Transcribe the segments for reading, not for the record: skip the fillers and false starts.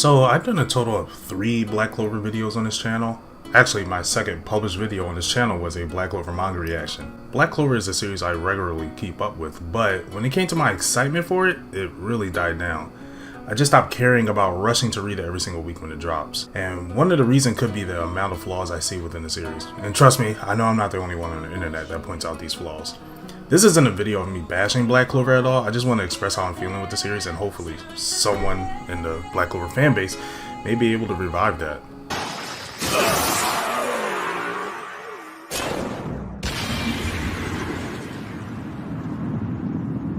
So I've done a total of 3 Black Clover videos on this channel. Actually, my second published video on this channel was a Black Clover manga reaction. Black Clover is a series I regularly keep up with, but when it came to my excitement for it, it really died down. I just stopped caring about rushing to read it every single week when it drops. And one of the reasons could be the amount of flaws I see within the series. And trust me, I know I'm not the only one on the internet that points out these flaws. This isn't a video of me bashing Black Clover at all. I just want to express how I'm feeling with the series, and hopefully someone in the Black Clover fanbase may be able to revive that.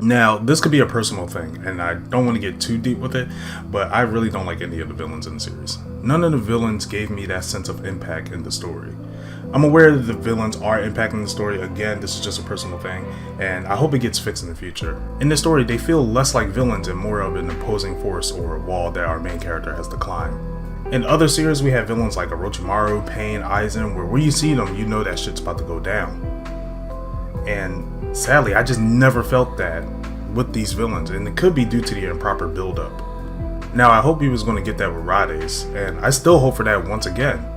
Now, this could be a personal thing, and I don't want to get too deep with it, but I really don't like any of the villains in the series. None of the villains gave me that sense of impact in the story. I'm aware that the villains are impacting the story. Again, this is just a personal thing, and I hope it gets fixed in the future. In this story, they feel less like villains and more of an opposing force or a wall that our main character has to climb. In other series, we have villains like Orochimaru, Pain, Aizen, where when you see them, you know that shit's about to go down. And sadly, I just never felt that with these villains, and it could be due to the improper build-up. Now, I hope he was going to get that with Rades, and I still hope for that once again.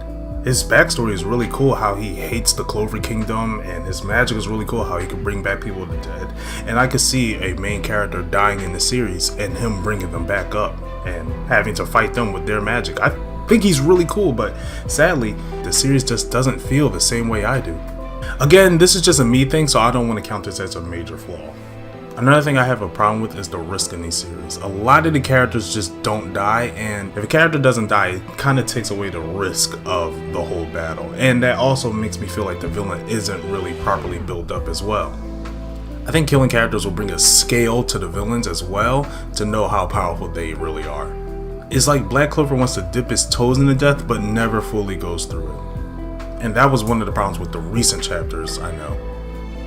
His backstory is really cool, how he hates the Clover Kingdom, and his magic is really cool, how he could bring back people to the dead. And I could see a main character dying in the series and him bringing them back up and having to fight them with their magic. I think he's really cool, but sadly, the series just doesn't feel the same way I do. Again, this is just a me thing, so I don't want to count this as a major flaw. Another thing I have a problem with is the risk in these series. A lot of the characters just don't die, and if a character doesn't die, it kind of takes away the risk of the whole battle. And that also makes me feel like the villain isn't really properly built up as well. I think killing characters will bring a scale to the villains as well to know how powerful they really are. It's like Black Clover wants to dip his toes in the death but never fully goes through it. And that was one of the problems with the recent chapters, I know.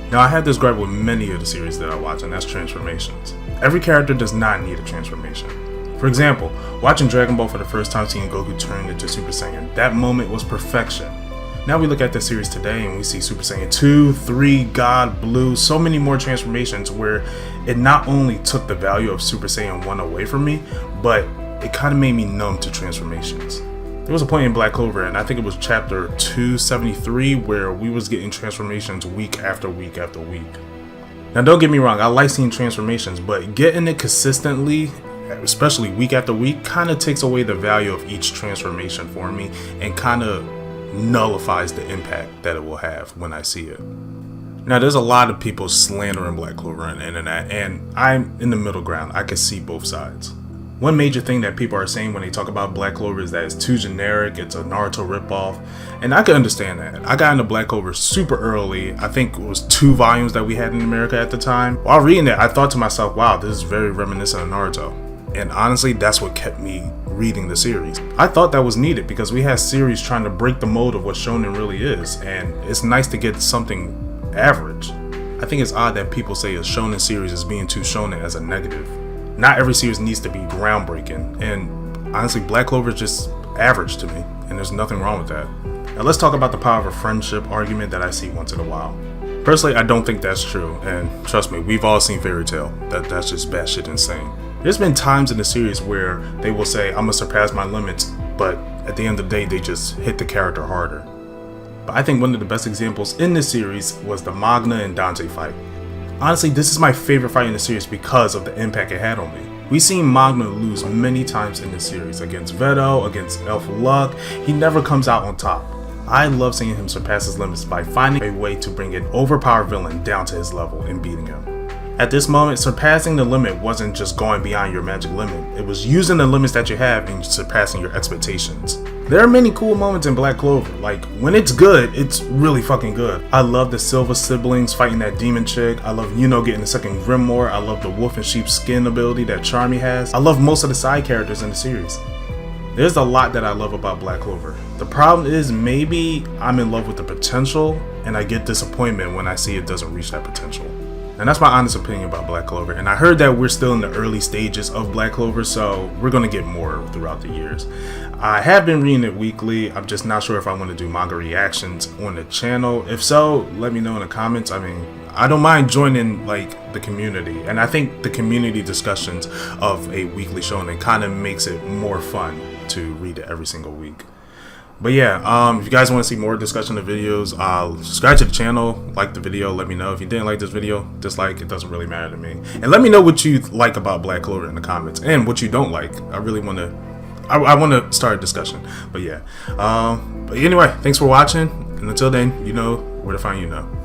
Now, I had this gripe with many of the series that I watch, and that's transformations. Every character does not need a transformation. For example, watching Dragon Ball for the first time, seeing Goku turn into Super Saiyan, that moment was perfection. Now we look at the series today and we see Super Saiyan 2, 3, God, Blue, so many more transformations where it not only took the value of Super Saiyan 1 away from me, but it kind of made me numb to transformations. There was a point in Black Clover, and I think it was chapter 273, where we was getting transformations week after week after week. Now, don't get me wrong, I like seeing transformations, but getting it consistently, especially week after week, kind of takes away the value of each transformation for me and kind of nullifies the impact that it will have when I see it. Now, there's a lot of people slandering Black Clover on the internet, and I'm in the middle ground. I can see both sides. One major thing that people are saying when they talk about Black Clover is that it's too generic, it's a Naruto ripoff, and I can understand that. I got into Black Clover super early. I think it was 2 volumes that we had in America at the time. While reading it, I thought to myself, wow, this is very reminiscent of Naruto. And honestly, that's what kept me reading the series. I thought that was needed because we had series trying to break the mold of what Shonen really is, and it's nice to get something average. I think it's odd that people say a Shonen series is being too Shonen as a negative. Not every series needs to be groundbreaking, and honestly, Black Clover is just average to me, and there's nothing wrong with that. Now let's talk about the power of a friendship argument that I see once in a while. Personally, I don't think that's true, and trust me, we've all seen Fairy Tail. That's just batshit insane. There's been times in the series where they will say, I'm gonna surpass my limits, but at the end of the day, they just hit the character harder. But I think one of the best examples in this series was the Magna and Dante fight. Honestly, this is my favorite fight in the series because of the impact it had on me. We've seen Magna lose many times in this series, against Veto, against Elf Luck. He never comes out on top. I love seeing him surpass his limits by finding a way to bring an overpowered villain down to his level and beating him. At this moment, surpassing the limit wasn't just going beyond your magic limit. It was using the limits that you have and surpassing your expectations. There are many cool moments in Black Clover. Like, when it's good, it's really fucking good. I love the Silver siblings fighting that demon chick. I love Yuno getting the second Grimoire. I love the wolf and sheep skin ability that Charmy has. I love most of the side characters in the series. There's a lot that I love about Black Clover. The problem is maybe I'm in love with the potential and I get disappointment when I see it doesn't reach that potential. And that's my honest opinion about Black Clover. And I heard that we're still in the early stages of Black Clover, so we're going to get more throughout the years. I have been reading it weekly. I'm just not sure if I want to do manga reactions on the channel. If so, let me know in the comments. I mean, I don't mind joining like the community, and I think the community discussions of a weekly shonen kind of makes it more fun to read it every single week. But yeah, if you guys want to see more discussion of videos, subscribe to the channel, like the video, let me know. If you didn't like this video, dislike, it doesn't really matter to me. And let me know what you like about Black Clover in the comments, and what you don't like. I really want to, I want to start a discussion. But yeah, but anyway, thanks for watching, and until then, you know where to find you now.